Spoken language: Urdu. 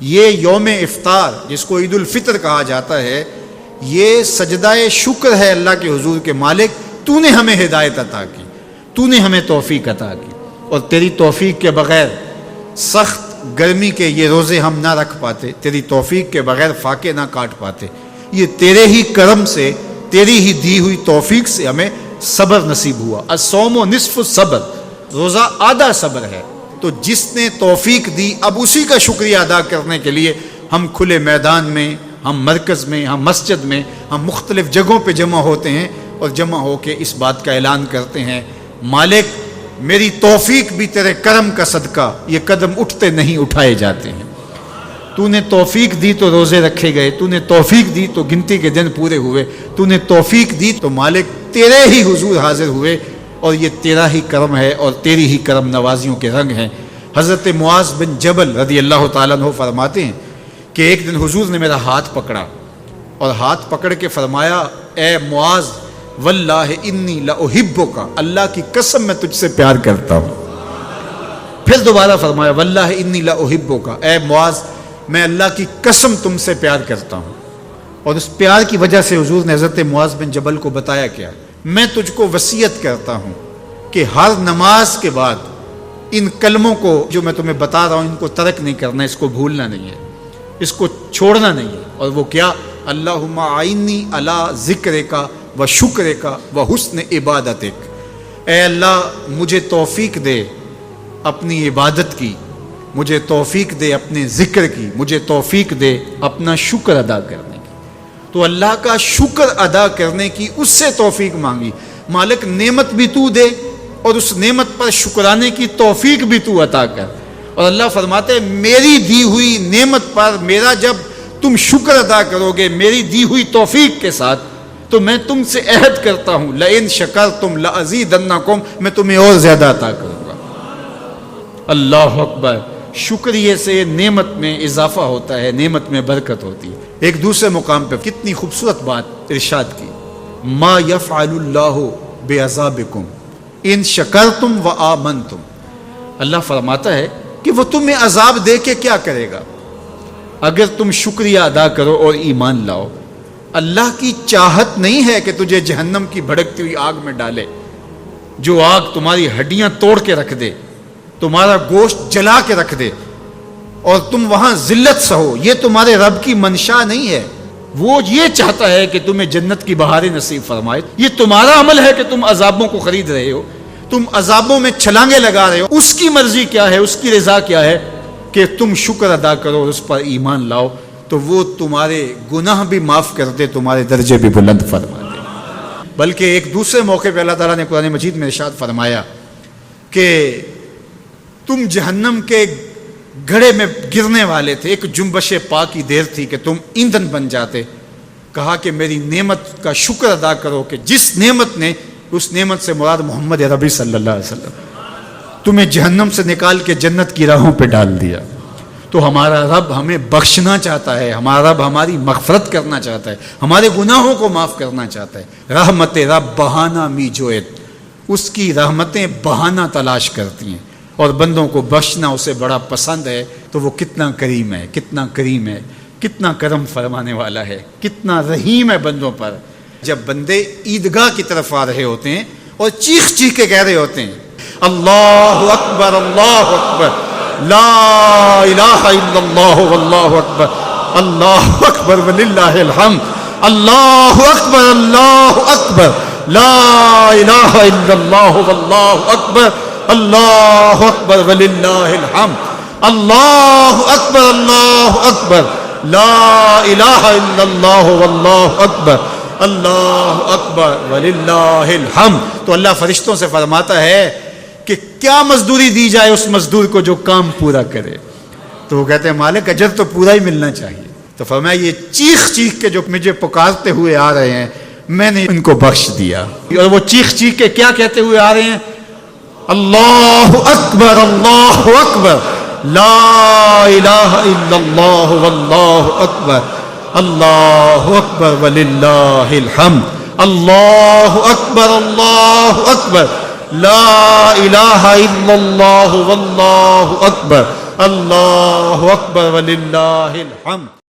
یہ یوم افطار جس کو عید الفطر کہا جاتا ہے، یہ سجدہ شکر ہے اللہ کے حضور کے مالک تو نے ہمیں ہدایت عطا کی، تو نے ہمیں توفیق عطا کی، اور تیری توفیق کے بغیر سخت گرمی کے یہ روزے ہم نہ رکھ پاتے، تیری توفیق کے بغیر فاقے نہ کاٹ پاتے، یہ تیرے ہی کرم سے، تیری ہی دی ہوئی توفیق سے ہمیں صبر نصیب ہوا۔ الصوم نصف الصبر، روزہ آدھا صبر ہے۔ تو جس نے توفیق دی اب اسی کا شکریہ ادا کرنے کے لیے ہم کھلے میدان میں، ہم مرکز میں، ہم مسجد میں، ہم مختلف جگہوں پہ جمع ہوتے ہیں اور جمع ہو کے اس بات کا اعلان کرتے ہیں، مالک میری توفیق بھی تیرے کرم کا صدقہ، یہ قدم اٹھتے نہیں اٹھائے جاتے ہیں۔ تو نے توفیق دی تو روزے رکھے گئے، تو نے توفیق دی تو گنتی کے دن پورے ہوئے، تو نے توفیق دی تو مالک تیرے ہی حضور حاضر ہوئے، اور یہ تیرا ہی کرم ہے اور تیری ہی کرم نوازیوں کے رنگ ہیں۔ حضرت معاذ بن جبل رضی اللہ تعالیٰ عنہ فرماتے ہیں کہ ایک دن حضور نے میرا ہاتھ پکڑا اور ہاتھ پکڑ کے فرمایا، اے معاذ واللہ انی لاحبک، اللہ کی قسم میں تجھ سے پیار کرتا ہوں۔ پھر دوبارہ فرمایا، واللہ انی لاحبک، اے معاذ میں اللہ کی قسم تم سے پیار کرتا ہوں۔ اور اس پیار کی وجہ سے حضور نے حضرت معاذ بن جبل کو بتایا کیا، میں تجھ کو وصیت کرتا ہوں کہ ہر نماز کے بعد ان کلموں کو جو میں تمہیں بتا رہا ہوں ان کو ترک نہیں کرنا، اس کو بھولنا نہیں ہے، اس کو چھوڑنا نہیں ہے۔ اور وہ کیا؟ اللہم اعنی علی ذکرک و شکرک و حسن عبادتک، اے اللہ مجھے توفیق دے اپنی عبادت کی، مجھے توفیق دے اپنے ذکر کی، مجھے توفیق دے اپنا شکر ادا کرنے کی۔ تو اللہ کا شکر ادا کرنے کی اس سے توفیق مانگی، مالک نعمت بھی تو دے اور اس نعمت پر شکرانے کی توفیق بھی تو عطا کر۔ اور اللہ فرماتے ہیں میری دی ہوئی نعمت پر میرا جب تم شکر ادا کرو گے میری دی ہوئی توفیق کے ساتھ، تو میں تم سے عہد کرتا ہوں لئن شکرتم لازیدنکم، میں تمہیں اور زیادہ عطا کروں گا۔ اللہ اکبر، شکریہ سے نعمت میں اضافہ ہوتا ہے، نعمت میں برکت ہوتی ہے۔ ایک دوسرے مقام پہ کتنی خوبصورت بات ارشاد کی، ما یفعل اللہ بعذابکم ان شکرتم و آمنتم، اللہ فرماتا ہے کہ وہ تمہیں عذاب دے کے کیا کرے گا اگر تم شکریہ ادا کرو اور ایمان لاؤ۔ اللہ کی چاہت نہیں ہے کہ تجھے جہنم کی بھڑکتی ہوئی آگ میں ڈالے، جو آگ تمہاری ہڈیاں توڑ کے رکھ دے، تمہارا گوشت جلا کے رکھ دے اور تم وہاں ذلت سہو، یہ تمہارے رب کی منشا نہیں ہے۔ وہ یہ چاہتا ہے کہ تمہیں جنت کی بہاریں نصیب فرمائے۔ یہ تمہارا عمل ہے کہ تم عذابوں کو خرید رہے ہو، تم عذابوں میں چھلانگیں لگا رہے ہو۔ اس کی مرضی کیا ہے، اس کی رضا کیا ہے کہ تم شکر ادا کرو اور اس پر ایمان لاؤ، تو وہ تمہارے گناہ بھی معاف کرتے، تمہارے درجے بھی بلند فرما دے۔ بلکہ ایک دوسرے موقع پہ اللہ تعالیٰ نے قرآن مجید میں ارشاد فرمایا کہ تم جہنم کے گھڑے میں گرنے والے تھے، ایک جنبش پا کی دیر تھی کہ تم ایندھن بن جاتے۔ کہا کہ میری نعمت کا شکر ادا کرو کہ جس نعمت نے، اس نعمت سے مراد محمد عربی صلی اللہ علیہ وسلم، تمہیں جہنم سے نکال کے جنت کی راہوں پہ ڈال دیا۔ تو ہمارا رب ہمیں بخشنا چاہتا ہے، ہمارا رب ہماری مغفرت کرنا چاہتا ہے، ہمارے گناہوں کو معاف کرنا چاہتا ہے۔ رحمت رب بہانہ می جویت، اس کی رحمتیں بہانہ تلاش کرتی ہیں، اور بندوں کو بخشنا اسے بڑا پسند ہے۔ تو وہ کتنا کریم ہے، کتنا کریم ہے، کتنا کرم فرمانے والا ہے، کتنا رحیم ہے بندوں پر۔ جب بندے عیدگاہ کی طرف آ رہے ہوتے ہیں اور چیخ چیخ کے کہہ رہے ہوتے ہیں اللہ اکبر اللہ اکبر لا الہ الا اللہ واللہ اکبر اللہ اکبر وللہ الحمد اللہ اکبر اللہ اکبر لا الہ الا اللہ واللہ اکبر اللہ اکبر وللہ الحمد اللہ اکبر لا الہ الا اللہ واللہ اکبر اللہ اکبر وللہ الحمد۔ تو اللہ فرشتوں سے فرماتا ہے کہ کیا مزدوری دی جائے اس مزدور کو جو کام پورا کرے؟ تو وہ کہتے ہیں مالک اجر تو پورا ہی ملنا چاہیے۔ تو فرمایا یہ چیخ چیخ کے جو مجھے پکارتے ہوئے آ رہے ہیں میں نے ان کو بخش دیا۔ اور وہ چیخ چیخ کے کیا کہتے ہوئے آ رہے ہیں؟ اللہ اکبر لا الہ الا اللہ واللہ اکبر اللہ اکبر وللہ الحمد اللہ اکبر لا الہ الا اللہ واللہ اکبر اللہ اکبر وللہ الحمد.